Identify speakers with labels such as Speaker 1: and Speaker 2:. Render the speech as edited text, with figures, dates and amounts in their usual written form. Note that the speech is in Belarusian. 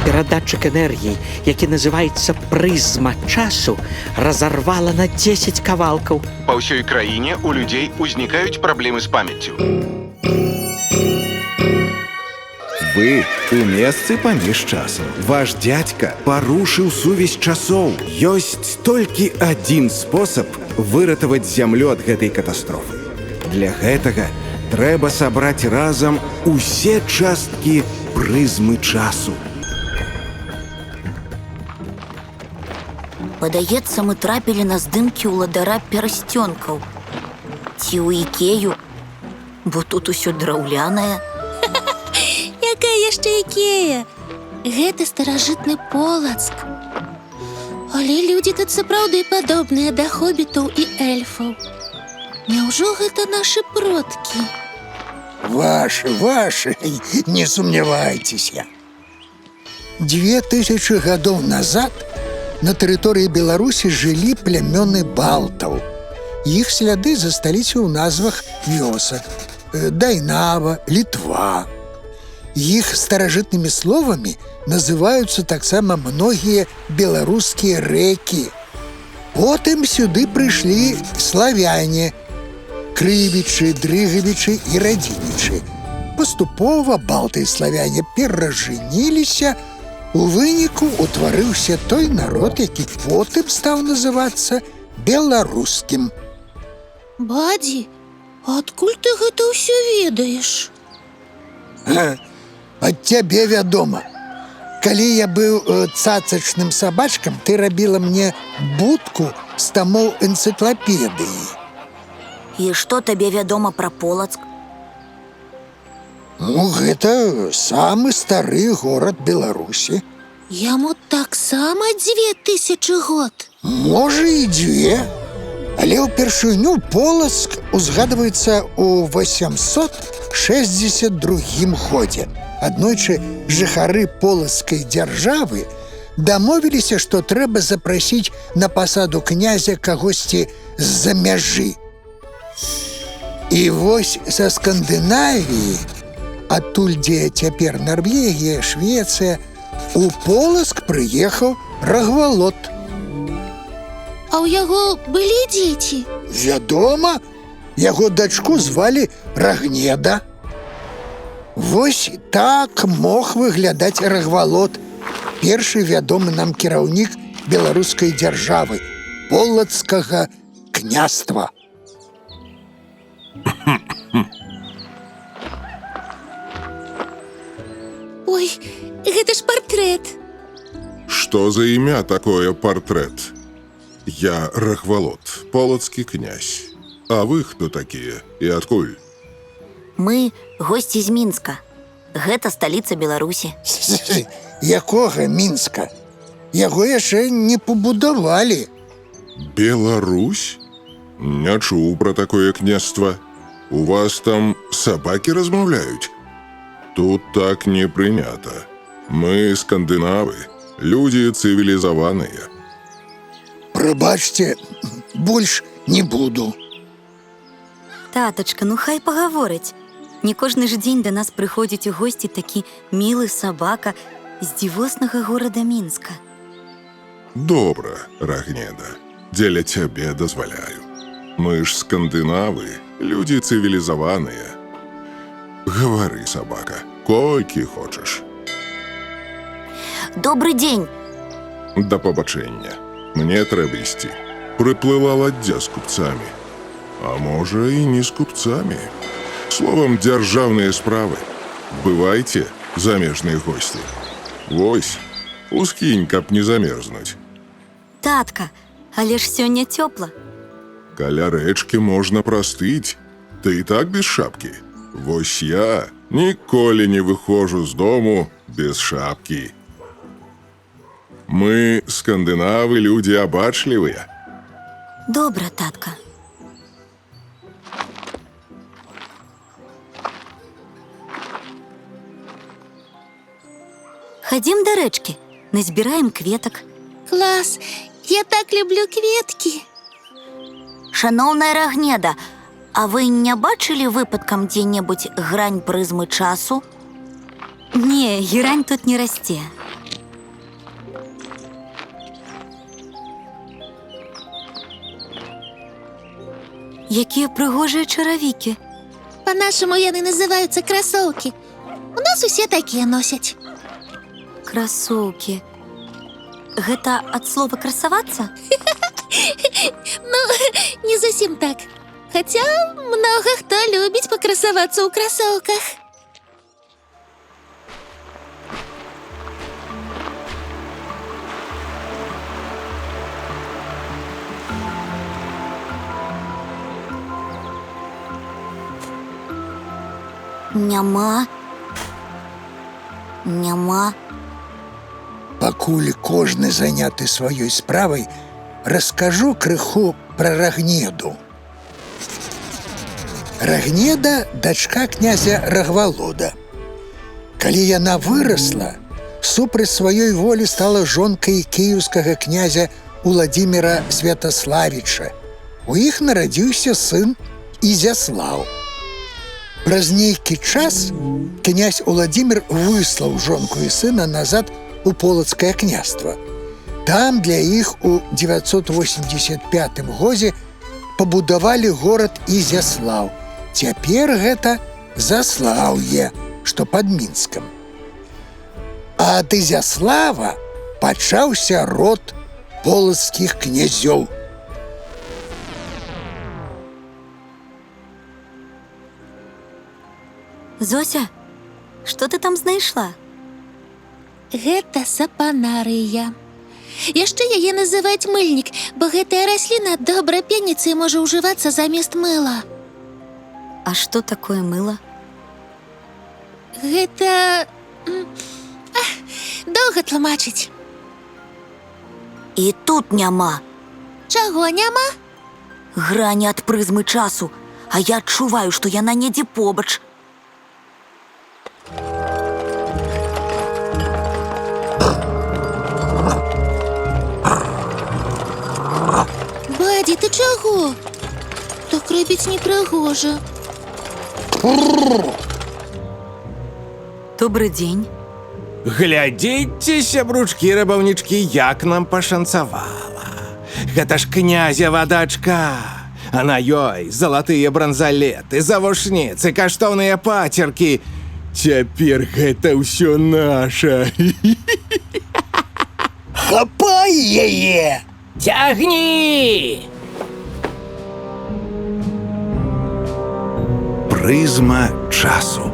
Speaker 1: Перадатчик энергии, які называется прызма часу, разорвала на 10 кавалкаў.
Speaker 2: Па ўсёй краіне у людзей узнікаюць праблемы з памяццю.
Speaker 3: Вы у месцы паміж часам. Ваш дядька парушыў сувязь часоў. Ёсць толькі адзін спосаб выратаваць зямлю ад гэтай катастрофы. Для гэтага трэба сабраць разам усе часткі прызмы часу.
Speaker 4: Падаецца, мы трапілі на здымкі ўладара персцёнкаў. Ці ў Ікею, бо тут усё драўлянае.
Speaker 5: Якая яшчэ Ікея? Гэта старажытны Полацк. Але людзі тут сапраўды падобныя да хобітаў і эльфаў. Няўжо гэта нашы продкі?
Speaker 6: Ваши, не сумнявайцеся. 2000 гадоў назад на тэрыторыі Беларусі жылі плямёны балтаў. Іх сляды засталіся ў назвах вёсак: Дайнава, Літва. Іх старажытнымі словамі называюцца таксама многія беларускія рэкі. Потым сюды прыйшлі славяне: Крывічы, Дрыгавічы і Радзівічы. Паступова балты і славяне перажаніліся. У выніку утварыўся той народ, які потым стаў называцца беларускім.
Speaker 5: Бадзі, адкуль ты гэта ўсё ведаеш?
Speaker 6: Ад цябе вядома. Калі я быў цацачным сабачкам, ты рабіла мне будку з тамоў энцыклапедыі.
Speaker 4: І што табе вядома пра Полацк?
Speaker 6: Гэта самы стары горад Беларусі.
Speaker 5: Яму таксама 2000 год.
Speaker 6: Можа, і 2. Але ўпершыню Полацк узгадваецца ў 862 годзе. Аднойчы жыхары полацкай дзяржавы дамовіліся, што трэба запрасіць на пасаду князя кагосьці з-за мяжы. І вось са Скандынавіі, адтуль, дзе цяпер Нарвегія, Швецыя, у Полацк прыехаў Рагвалод.
Speaker 5: А ў яго былі дзеці?
Speaker 6: Вядома, яго дачку звалі Рагнеда. Вось так мог выглядаць Рагвалод, першы вядомы нам кіраўнік беларускай дзяржавы, полацкага княства.
Speaker 5: Ой, гэта ж партрэт.
Speaker 7: Што за імя такое партрэт? Я Рагвалод, полацкі князь. А вы хто такія і адкуль?
Speaker 4: Мы госці з Мінска. Гэта сталіца Беларусі.
Speaker 6: Якога Мінска? Яго яшчэ не пабудавалі.
Speaker 7: Беларусь? Не чуў пра такое княства. У вас там сабакі размаўляюць? Тут так не прынята. Мы скандынавы, людзі цывілізаваныя.
Speaker 6: Прабачце, больш не буду.
Speaker 8: Татачка, ну хай пагаворыць. Не кожны ж дзень да нас прыходзіць у госці такі мілы сабака з дзівоснага горада Мінска.
Speaker 7: Добра, Рагнеда, дзеля цябе дазваляю. Мы ж скандынавы, людзі цывілізаваныя. Гавары, сабака, колькі хочаш.
Speaker 4: Добры дзень.
Speaker 7: Да пабачэння. Мне трэба ісці. Прыплыла ладдзя з купцамі. А можа, і не з купцамі. Словам, дзяржаўныя справы. Бывайце, замежныя госці. Вось, ускінь, каб не замерзнуць.
Speaker 8: Татка, але ж сёння цёпла.
Speaker 7: Каля рэчкі можна прастыць. Ты і так без шапкі. Вось я ніколі не выходжу з дому без шапкі. Мы, скандынавы, людзі абачлівыя.
Speaker 8: Добра, татка. Хадзім да рэчкі, назбіраем кветак.
Speaker 5: Клас, я так люблю кветкі.
Speaker 4: Шаноўная Рагнеда, а вы не бачылі выпадкам дзе-небудзь грань прызмы часу?
Speaker 8: Не, герань тут не расце. Якія прыгожыя чаравікі.
Speaker 5: По-нашаму яны называюцца красоўкі. У нас усе такія носяць.
Speaker 8: Красоўкі. Гэта ад слова красавацца?
Speaker 5: Ну, не зусім так. Хаця многа хто любіць пакрасавацца ў красоўках.
Speaker 4: Няма. Няма.
Speaker 6: Пакуль кожны заняты сваёй справай, раскажу крыху пра Рагнеду. Рагнеда – дачка князя Рагвалода. Калі яна вырасла, супраць сваёй волі стала жонкай кіеўскага князя Уладзіміра Святаславіча. У іх нарадзіўся сын Ізяслаў. Праз нейкі час князь Уладзімір выслаў жонку і сына назад у Полацкае княства. Там для іх у 985 годзе пабудавалі горад Ізяслаў. Цяпер гэта Заслаўе, што пад Мінскам. А ад Ізяслава пачаўся род полацкіх князёў.
Speaker 8: Зося, што ты там знайшла?
Speaker 5: Гэта сапанарыя. Яшчэ яе называюць мыльнік, бо гэтая расліна добра пеніцца і можа ўжывацца замест мыла.
Speaker 8: А што такое мыла?
Speaker 5: Гэта... доўга тлумачыць.
Speaker 4: І тут няма.
Speaker 5: Чаго няма?
Speaker 4: Грані ад прызмы часу, а я адчуваю, што яна недзе побач.
Speaker 5: Бадзі, ты чаго? Так рабіць непрыгожа.
Speaker 8: Добры дзень.
Speaker 9: Глядзіце, сябручкі рабаўнічкі, як нам пашанцавала. Гэта ж князева дачка. А на ёй залатыя бранзалеты, завушніцы, каштоўныя пацеркі. Цяпер гэта ўсё наша.
Speaker 6: Хапай яе!
Speaker 1: Цягні!
Speaker 3: Прызма часу.